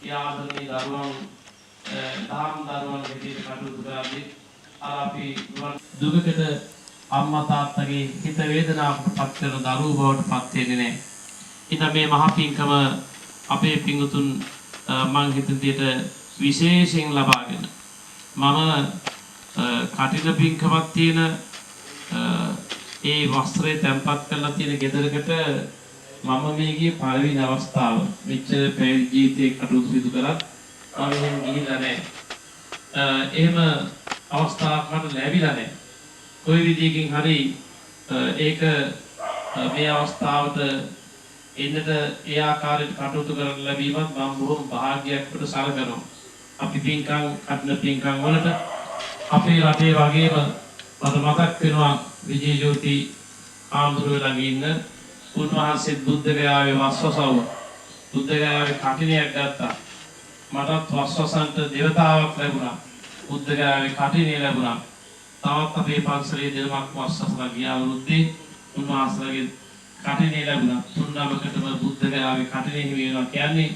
යාදනේ දරුවන් දහම් දරුවන් විදිහට කටයුතු කරද්දී අපි දුකකට අම්මා තාත්තගේ හිත වේදනාවකට පත් කරන දරුවෝ බවට පත් වෙන්නේ නැහැ. ඉතින් මේ මහ පිංකම අපේ පිංගුතුන් මං හිතන විදිහට විශේෂයෙන් ලබාගෙන මම කටින පිංකමක් තියෙන ඒ වස්ත්‍රය තැන්පත් කරලා තියෙන ගෙදරකට මම මේ ගියේ පළවෙනි අවස්ථාව. මෙච්චර පැවිදි ජීවිතේ කටයුතු සිදු කරත් මම එහෙම ගිහිල්ලා නැහැ. එහෙම අවස්ථාවක් මට ලැබිලා නැහැ. කොයි විදිහකින් හරි ඒක මේ අවස්ථාවට එන්නට ඒ ආකාරයට කටයුතු කරන්න ලැබීමත් මම බොහොම වාසනාවක් කොට සලකනවා. අපි පින්කම් කටන පින්කම් වලට අපේ රටේ වගේම මට මතක් වෙනවා විජේජෝති ආම්දුර ළඟ ඉන්න උන්වහන්සේ බුද්ධ ගයාවේ වස්වසව බුද්ධ ගයාවේ කටිනයක් ගත්තා. මටත් වස්වසන්ට දේවතාවක් ලැබුණා. බුද්ධ ගයාවේ කටිනේ ලැබුණා. තවත් අපේ පන්සලේ දෙනමක් වස්වසලා ගියා වෘත්තේ උන්වහන්සේගේ කටිනේ ලැබුණා. තුන්නමකටම බුද්ධ ගයාවේ කටිනේ හිමි වෙනවා කියන්නේ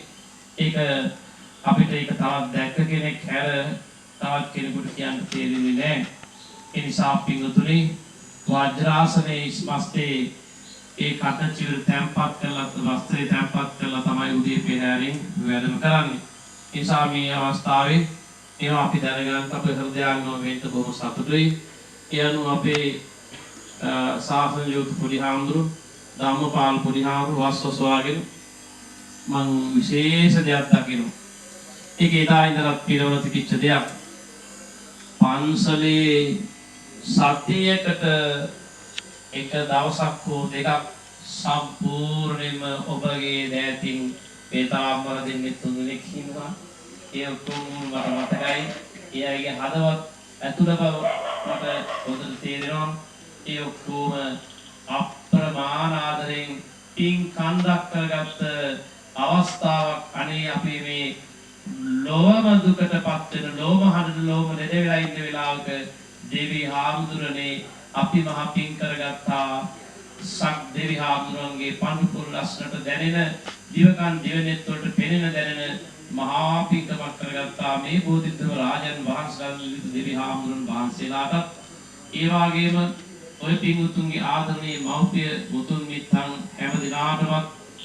ඒක අපිට ඒක තවත් දැක්ක කෙනෙක් හැර තවත් කෙනෙකුට කියන්න තේරෙන්නේ නැහැ. ඒ නිසා පින්තුනි වජ්‍රාසනේ ඉස්මස්තේ ඒ කට චිර තැම්පත් කරලා වස්ත්‍රය තැම්පත් කරලා තමයි උදේ පෙරහැරින් වැඩම කරන්නේ. ඒ නිසා මේ අවස්ථාවේ ඒවා අපි දැනගන්න අපේ හෘදයාංගම වෙන්න බොහොම සතුටුයි. ඒ අනුව අපේ ශාසන යුත් පුරිහාඳුරු ධම්මපාල පුරිහාඳුරු වස්වසවාගෙන මං විශේෂ දෙයක් දකිනවා. ඒක එදා ඉඳලා පිරවල තිබිච්ච දෙයක්. පන්සලේ සතියකට එක දවසක් හෝ දෙකක් සම්පූර්ණයෙන්ම ඔබගේ දෑතින් මේ තාම්බර දෙන්නේ තුන්දෙනෙක් ඉන්නවා. ඒ ඔක්කොම මට මතකයි. ඒ අයගේ හදවත් ඇතුළ බව මට හොඳට තේරෙනවා. ඒ ඔක්කොම අප්‍රමාණ ආදරෙන් පින් කන්දක් කරගත්ත අවස්ථාවක්. අනේ අපි මේ ලෝම දුකටපත් වෙන ලෝම හඬන ලෝම දෙද වෙලා ඉන්න වෙලාවක දේවී හාමුදුරනේ අපි මහ පින් කරගත්තා. සක් දේවී හාමුදුරන්ගේ පඳුකුල් ලස්සනට දැනෙන දිවකන් දිවනෙත් වලට පෙනෙන දැනෙන මහා පින්කමක් කරගත්තා. මේ බෝධිධර්ම රාජන් වහන්සේලා දේවී හාමුදුරන් වහන්සේලාට ඒ වගේම ඔය පින්තුන්ගේ ආදරණීය මෞපිය මුතුන් මිත්තන් හැම දිනාටම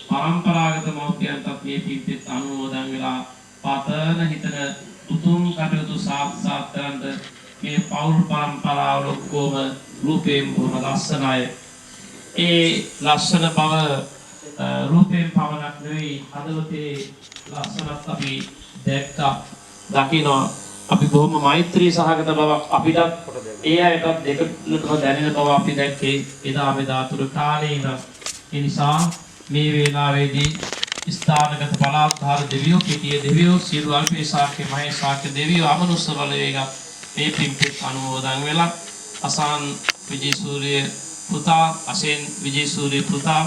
පරම්පරාගත මෞපියන්ටත් මේ පින්පෙත් අනුමෝදන් වෙලා පතන හිතන උතුම් කටයුතු සාක්ෂාත් කරන්න මේ පෞල් පරම්පරාව ඔක්කොම රූපයෙන් බොහොම ලස්සනයි. ඒ ලස්සන බව රූපයෙන් පමණක් නෙවෙයි හදවතේ ලස්සනත් අපි දැක්කා. දකිනවා අපි බොහොම මෛත්‍රී සහගත බවක් අපිටත් ඒ අයටත් දෙකම දැනෙන බව අපි දැක්කේ එදා මෙදා තුර කාලේ ඉඳන්. ඒ නිසා මේ වේලාවේදී ස්ථානගත බලාත්හාර දෙවියෝ පිටියේ දෙවියෝ සියලු අල්පේ ශාක්‍ය මහේ ශාක්‍ය දෙවියෝ අමනුෂ්‍ය බලවේග මේ පින්පෙත් අනුමෝදන් වෙලා අසාන් විජේසූරිය පුතා අසෙන් විජේසූරිය පුතා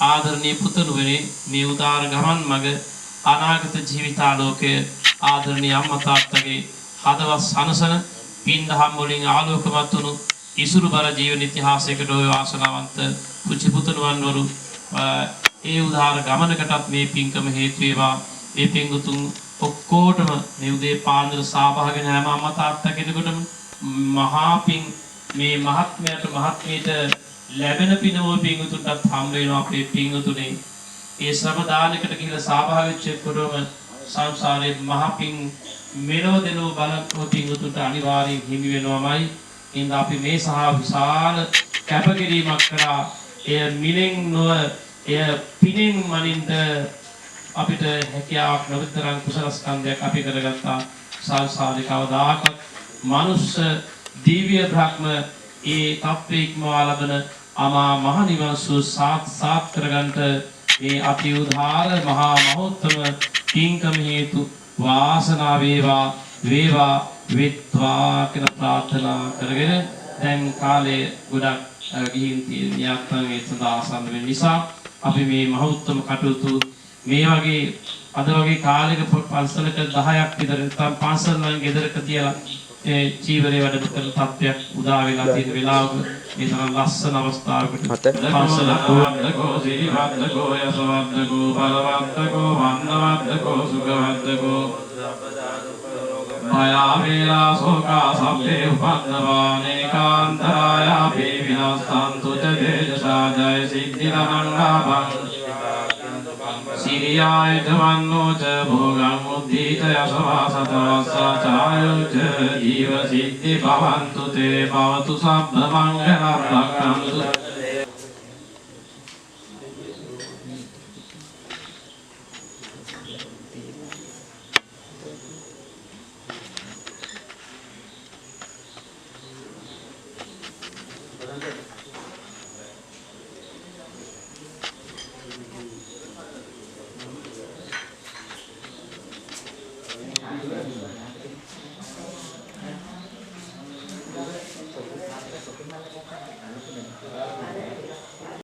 ආදරණීය පුතණුවනේ මේ උදාර ගමන් මඟ අනාගත ජීවිතාලෝකයේ ආදරණීය අම්මා තාත්තගේ හදවත් සනසන පින්දහම් වලින් ආලෝකමත් වුණු ඉසුරුබර ජීවන ඉතිහාසයකට ඔය වාසනාවන්ත කුචි පුතණුවන් වරු ඒ උදාර ගමනකටත් මේ පින්කම හේතු වේවා. මේ පින්තුන් ඔක්කොටම මේ උදේ පාන්දර සහභාගී වෙන හැම අම්මා තාත්තා කෙනෙකුටම මහා පින් මේ මහත්මයට මහත්මියට ලැබෙන පිනෝ පින්තුන්ටත් හම් වෙනවා. අපේ පින්තුනේ ඒ ශ්‍රම දානයකට ගිහිලා සහභාගී වෙච්ච කොටම සංසාරේ මහා පින් මෙලොව දෙලොව බලන පින්තුන්ට අනිවාර්යයෙන් හිමි වෙනවාමයි. ඉතින් අපි මේ සහ විශාල කැපකිරීමක් කරා. එය මිලෙන් නොව එය පිනෙන් මනින්ද අපිට හැකියාවක් නොවිතරම් කුසල ස්කන්ධයක් අපි කරගත්තා. සංසාරේ කවදාකවත් මනුෂ්‍ය දිව්‍ය බ්‍රහ්ම ඒ තප්පේක්මවා ලබන අමා මහ නිවන් සුව සාත් කරගන්නට මේ අති උදාර මහා මහෝත්තම පින්කම හේතු වාසනාව වේවා වේවා විත්වා කියලා ප්‍රාර්ථනා කරගෙන දැන් කාලේ ගොඩක් ගිහින් තියෙන යාත්‍රාවේ සදා ආසන්න වෙන නිසා අපි මේ මහෞත්තම කටයුතු මේ වගේ අද වගේ කාලයක පන්සලක 10ක් විතර නැත්නම් පන්සල් නම් ගෙදරක තියලා ඒ ජීවනයේ වැඩ කළ තත්ත්වයක් උදා වෙලා තියෙන වෙලාවක මේ තරම් ලස්සන අවස්ථාවකට පන්සලකෝ සිරිවද්දකෝ යසවද්දකෝ බලවද්දකෝ වන්නවද්දකෝ සුඛවද්දකෝ මායා වේලා සෝකා සම්පේ උපන්නවානේ කාන්තරායාපේ විනස්සන්තු ච දේශසා ජය සිද්ධිරණංගාභං සිරියාය ධම්මෝ ච භෝගං මුද්ධීත යසවා සතවස්සා චායුච ජීව සිද්ධි භවන්තු තේ භවතු සබ්බ මංගලං රක්ඛන්තු